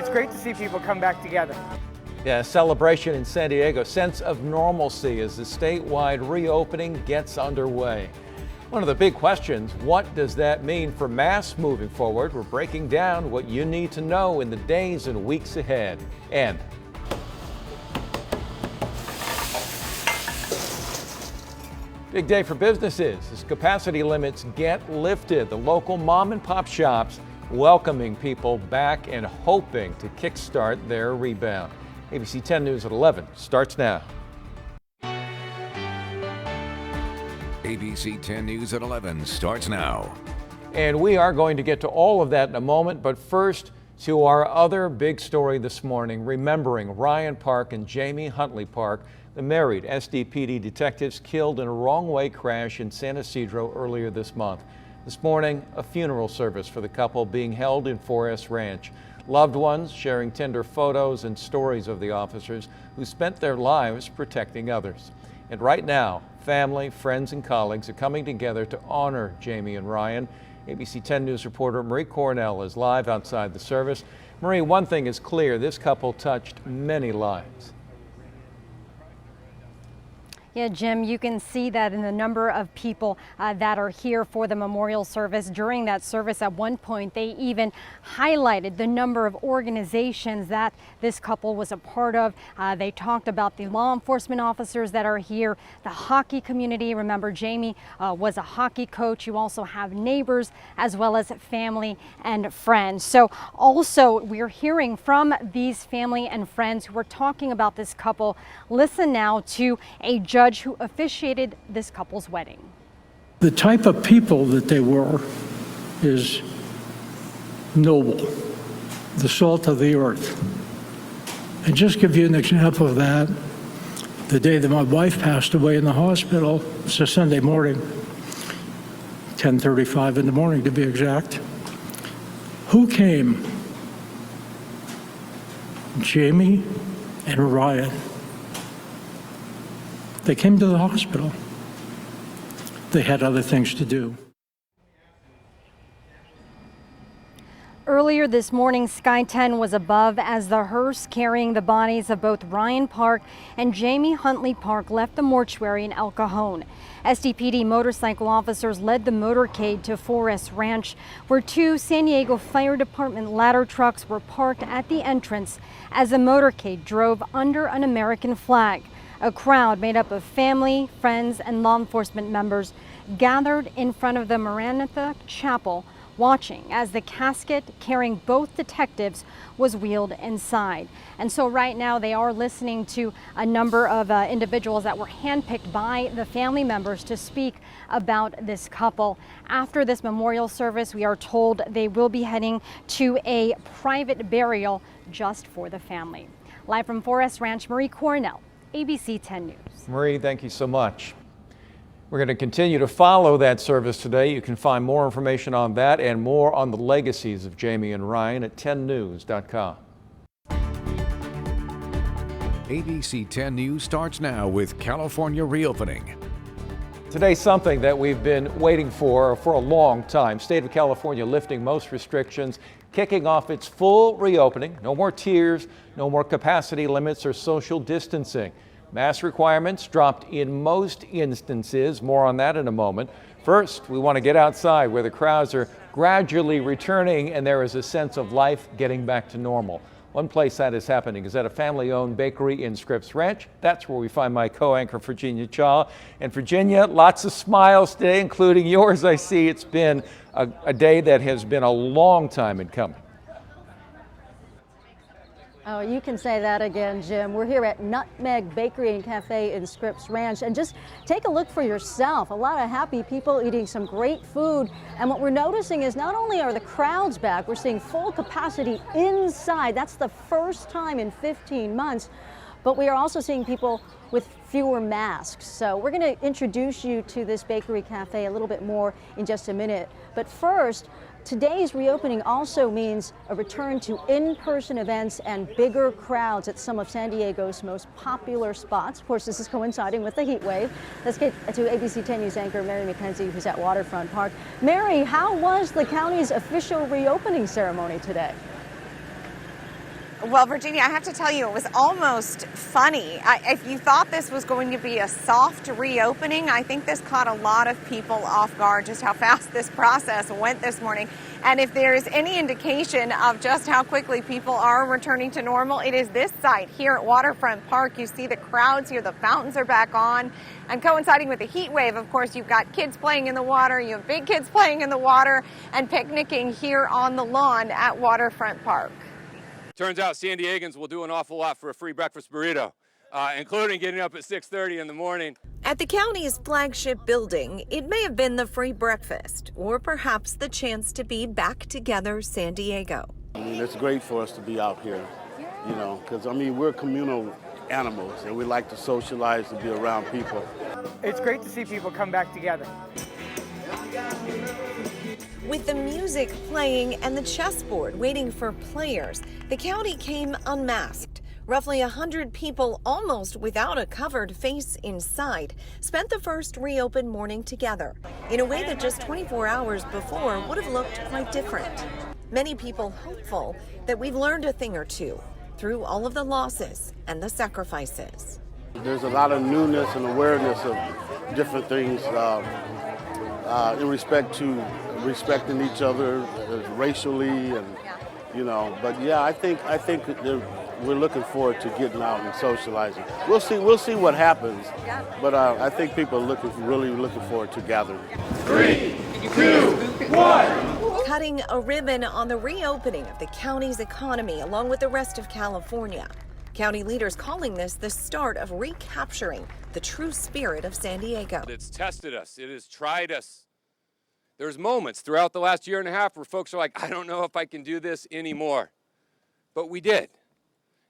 it's great to see people come back together. Yeah, celebration in San Diego, sense of normalcy as the statewide reopening gets underway. One of the big questions, what does that mean for masks moving forward? We're breaking down what you need to know in the days and weeks ahead. And big day for businesses as capacity limits get lifted. The local mom and pop shops welcoming people back and hoping to kickstart their rebound. ABC 10 News at 11 starts now. ABC 10 News at 11 starts now. And we are going to get to all of that in a moment, but first to our other big story this morning, remembering Ryan Park and Jamie Huntley Park, the married SDPD detectives killed in a wrong-way crash in San Ysidro earlier this month. This morning, a funeral service for the couple being held in Forest Ranch. Loved ones sharing tender photos and stories of the officers who spent their lives protecting others. And right now, family, friends, and colleagues are coming together to honor Jamie and Ryan. ABC 10 News reporter Marie Cornell is live outside the service. Marie, one thing is clear, this couple touched many lives. Yeah, Jim, you can see that in the number of people that are here for the memorial service. During that service, at one point, they even highlighted the number of organizations that this couple was a part of. They talked about the law enforcement officers that are here, the hockey community. Remember, Jamie was a hockey coach. You also have neighbors as well as family and friends. So also, we're hearing from these family and friends who are talking about this couple. Listen now to a judge who officiated this couple's wedding. The type of people that they were is noble, the salt of the earth. And just give you an example of that, the day that my wife passed away in the hospital, it's a Sunday morning, 10:35 in the morning to be exact. Who came? Jamie and Ryan. They came to the hospital. They had other things to do. Earlier this morning, Sky 10 was above as the hearse carrying the bodies of both Ryan Park and Jamie Huntley Park left the mortuary in El Cajon. SDPD motorcycle officers led the motorcade to Forest Ranch, where two San Diego Fire Department ladder trucks were parked at the entrance as the motorcade drove under an American flag. A crowd made up of family, friends, and law enforcement members gathered in front of the Maranatha Chapel, watching as the casket carrying both detectives was wheeled inside. And so right now they are listening to a number of individuals that were handpicked by the family members to speak about this couple. After this memorial service, we are told they will be heading to a private burial just for the family. Live from Forest Ranch, Marie Cornell, ABC 10 News. Marie, thank you so much. We're going to continue to follow that service today. You can find more information on that and more on the legacies of Jamie and Ryan at 10news.com. ABC 10 News starts now with California reopening. Today's something that we've been waiting for a long time. State of California lifting most restrictions, kicking off its full reopening. No more tiers, no more capacity limits or social distancing. Mask requirements dropped in most instances. More on that in a moment. First, we want to get outside where the crowds are gradually returning and there is a sense of life getting back to normal. One place that is happening is at a family-owned bakery in Scripps Ranch. That's where we find my co-anchor, Virginia Chaw. And Virginia, lots of smiles today, including yours. I see it's been a day that has been a long time in coming. Oh, you can say that again, Jim. We're here at Nutmeg Bakery and Cafe in Scripps Ranch, and just take a look for yourself. A lot of happy people eating some great food. And what we're noticing is not only are the crowds back, we're seeing full capacity inside. That's the first time in 15 months. But we are also seeing people with fewer masks. So we're going to introduce you to this bakery cafe a little bit more in just a minute. But first, today's reopening also means a return to in-person events and bigger crowds at some of San Diego's most popular spots. Of course, this is coinciding with the heat wave. Let's get to ABC 10 News anchor Mary McKenzie, who's at Waterfront Park. Mary, how was the county's official reopening ceremony today? Well, Virginia, I have to tell you, it was almost funny. If you thought this was going to be a soft reopening, I think this caught a lot of people off guard, just how fast this process went this morning. And if there's any indication of just how quickly people are returning to normal, it is this site here at Waterfront Park. You see the crowds here, the fountains are back on. And coinciding with the heat wave, of course, you've got kids playing in the water, you have big kids playing in the water, and picnicking here on the lawn at Waterfront Park. Turns out San Diegans will do an awful lot for a free breakfast burrito, including getting up at 6:30 in the morning. At the county's flagship building, it may have been the free breakfast or perhaps the chance to be back together San Diego. I mean, it's great for us to be out here, you know, because, I mean, we're communal animals and we like to socialize and be around people. It's great to see people come back together. With the music playing and the chessboard waiting for players, the county came unmasked. Roughly 100 people, almost without a covered face inside, spent the first reopened morning together in a way that just 24 hours before would have looked quite different. Many people hopeful that we've learned a thing or two through all of the losses and the sacrifices. There's a lot of newness and awareness of different things in respect to respecting each other racially, and you know. But yeah, I think we're looking forward to getting out and socializing. We'll see what happens. But I think people are really looking forward to gathering. 3, 2, 1. Cutting a ribbon on the reopening of the county's economy along with the rest of California. County leaders calling this the start of recapturing the true spirit of San Diego. It's tested us. It has tried us. There's moments throughout the last year and a half where folks are like, I don't know if I can do this anymore. But we did.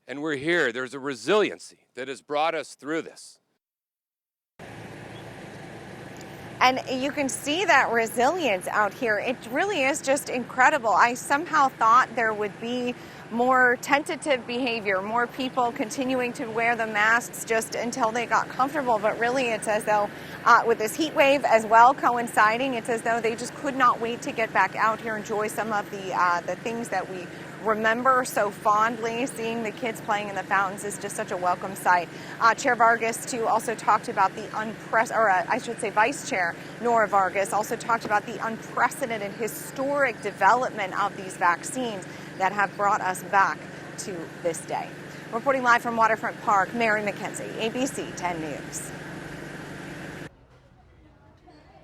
And we're here. There's a resiliency that has brought us through this. And you can see that resilience out here. It really is just incredible. I somehow thought there would be more tentative behavior, more people continuing to wear the masks just until they got comfortable. But really, it's as though with this heat wave as well coinciding, it's as though they just could not wait to get back out here, enjoy some of the things that we remember so fondly. Seeing the kids playing in the fountains is just such a welcome sight. Chair Vargas, too, also talked about the Vice Chair Nora Vargas also talked about the unprecedented, historic development of these vaccines that have brought us back to this day. Reporting live from Waterfront Park, Mary McKenzie, ABC 10 News.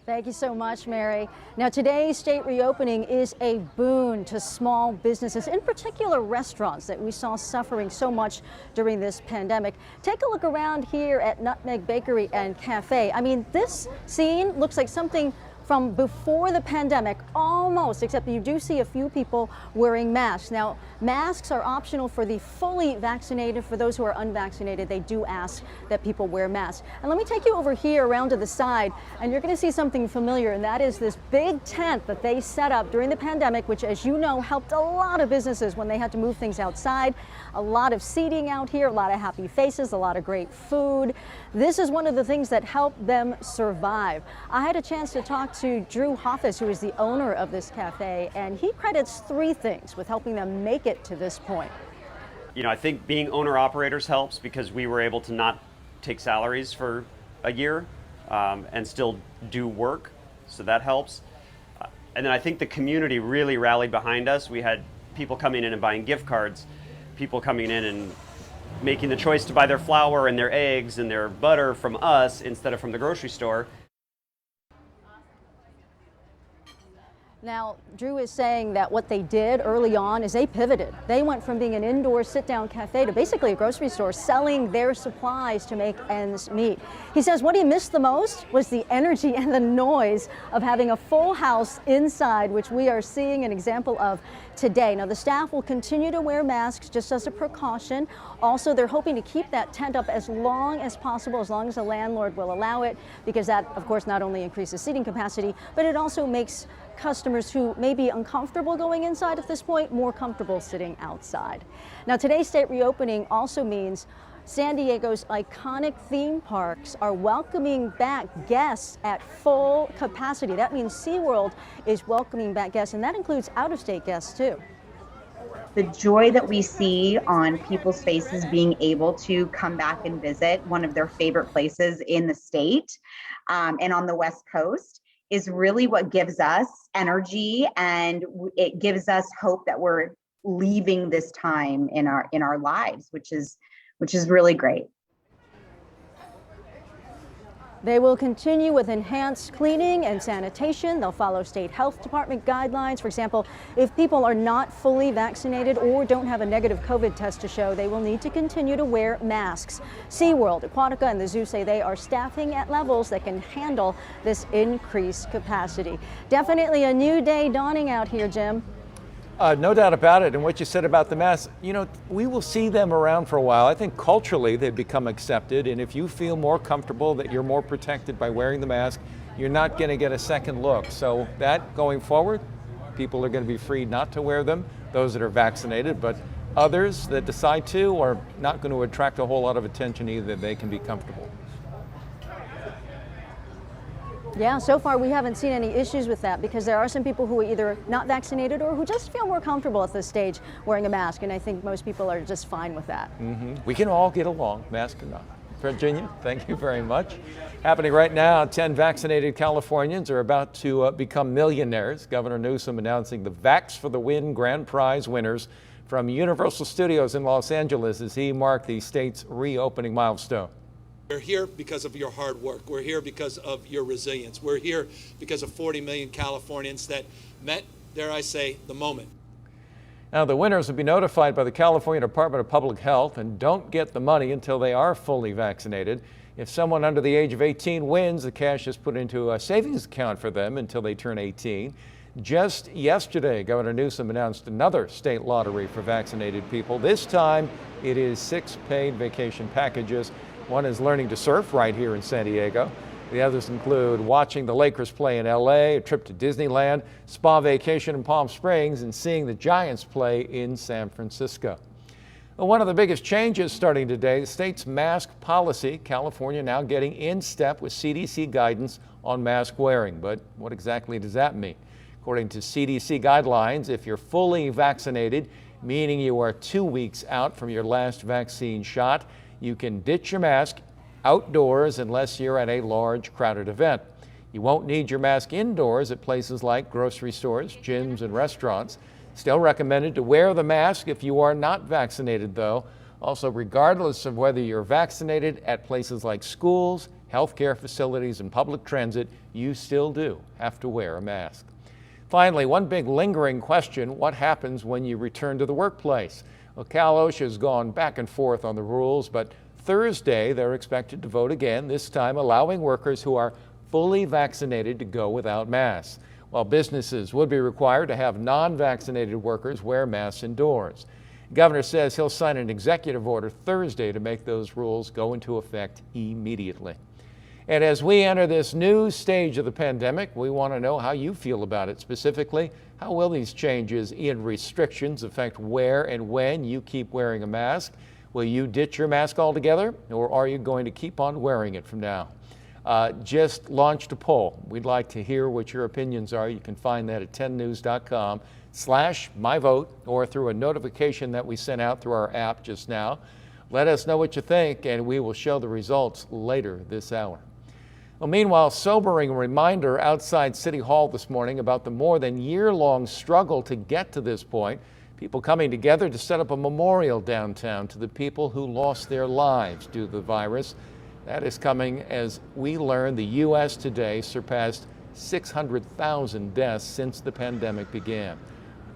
Thank you so much, Mary. Now, today's state reopening is a boon to small businesses, in particular restaurants that we saw suffering so much during this pandemic. Take a look around here at Nutmeg Bakery and Cafe. I mean, this scene looks like something from before the pandemic, almost, except you do see a few people wearing masks. Now, masks are optional for the fully vaccinated. For those who are unvaccinated, they do ask that people wear masks. And let me take you over here around to the side, and you're going to see something familiar, and that is this big tent that they set up during the pandemic, which, as you know, helped a lot of businesses when they had to move things outside. A lot of seating out here, a lot of happy faces, a lot of great food. This is one of the things that helped them survive. I had a chance to talk to Drew Hoffus, who is the owner of this cafe, and he credits 3 things with helping them make it to this point. You know, I think being owner-operators helps because we were able to not take salaries for a year and still do work, so that helps. And then I think the community really rallied behind us. We had people coming in and buying gift cards, people coming in and making the choice to buy their flour and their eggs and their butter from us instead of from the grocery store. Now, Drew is saying that what they did early on is they pivoted. They went from being an indoor sit-down cafe to basically a grocery store selling their supplies to make ends meet. He says what he missed the most was the energy and the noise of having a full house inside, which we are seeing an example of today. Now, the staff will continue to wear masks just as a precaution. Also, they're hoping to keep that tent up as long as possible, as long as the landlord will allow it, because that, of course, not only increases seating capacity, but it also makes customers who may be uncomfortable going inside at this point more comfortable sitting outside. Now, today's state reopening also means San Diego's iconic theme parks are welcoming back guests at full capacity. That means SeaWorld is welcoming back guests, and that includes out-of-state guests too. the joy that we see on people's faces being able to come back and visit one of their favorite places in the state and on the West Coast is really what gives us energy, and it gives us hope that we're leaving this time in our lives, which is really great. They will continue with enhanced cleaning and sanitation. They'll follow state health department guidelines. For example, if people are not fully vaccinated or don't have a negative COVID test to show, they will need to continue to wear masks. SeaWorld, Aquatica, and the zoo say they are staffing at levels that can handle this increased capacity. Definitely a new day dawning out here, Jim. No doubt about it. And what you said about the masks, you know, we will see them around for a while. I think culturally they've become accepted. And if you feel more comfortable that you're more protected by wearing the mask, you're not going to get a second look. So that going forward, people are going to be free not to wear them, those that are vaccinated. But others that decide to are not going to attract a whole lot of attention either. They can be comfortable. Yeah, so far we haven't seen any issues with that, because there are some people who are either not vaccinated or who just feel more comfortable at this stage wearing a mask, and I think most people are just fine with that. We can all get along, mask or not. Virginia, thank you very much. Happening right now, 10 vaccinated Californians are about to become millionaires. Governor Newsom announcing the Vax for the Win grand prize winners from Universal Studios in Los Angeles as he marked the state's reopening milestone. We're here because of your hard work. We're here because of your resilience. We're here because of 40 million Californians that met, dare I say, the moment. Now, the winners will be notified by the California Department of Public Health and don't get the money until they are fully vaccinated. If someone under the age of 18 wins, the cash is put into a savings account for them until they turn 18. Just yesterday, Governor Newsom announced another state lottery for vaccinated people. This time, it is 6 paid vacation packages. One is learning to surf right here in San Diego. The others include watching the Lakers play in LA, a trip to Disneyland, spa vacation in Palm Springs, and seeing the Giants play in San Francisco. Well, one of the biggest changes starting today, the state's mask policy. California now getting in step with CDC guidance on mask wearing. But what exactly does that mean? According to CDC guidelines, if you're fully vaccinated, meaning you are 2 weeks out from your last vaccine shot, you can ditch your mask outdoors unless you're at a large crowded event. You won't need your mask indoors at places like grocery stores, gyms, and restaurants. Still recommended to wear the mask if you are not vaccinated, though. Also, regardless of whether you're vaccinated, at places like schools, healthcare facilities, and public transit, you still do have to wear a mask. Finally, one big lingering question: what happens when you return to the workplace? Well, Cal OSHA has gone back and forth on the rules, but Thursday they're expected to vote again, this time allowing workers who are fully vaccinated to go without masks, while businesses would be required to have non-vaccinated workers wear masks indoors. The governor says he'll sign an executive order Thursday to make those rules go into effect immediately. And as we enter this new stage of the pandemic, we want to know how you feel about it. Specifically, how will these changes in restrictions affect where and when you keep wearing a mask? Will you ditch your mask altogether, or are you going to keep on wearing it from now? Just launched a poll. We'd like to hear what your opinions are. You can find that at 10news.com/myvote or through a notification that we sent out through our app just now. Let us know what you think, and we will show the results later this hour. Well, meanwhile, sobering reminder outside City Hall this morning about the more than year-long struggle to get to this point. People coming together to set up a memorial downtown to the people who lost their lives due to the virus. That is coming as we learn the U.S. today surpassed 600,000 deaths since the pandemic began.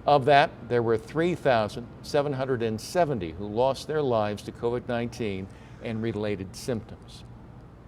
Of that, there were 3,770 who lost their lives to COVID-19 and related symptoms.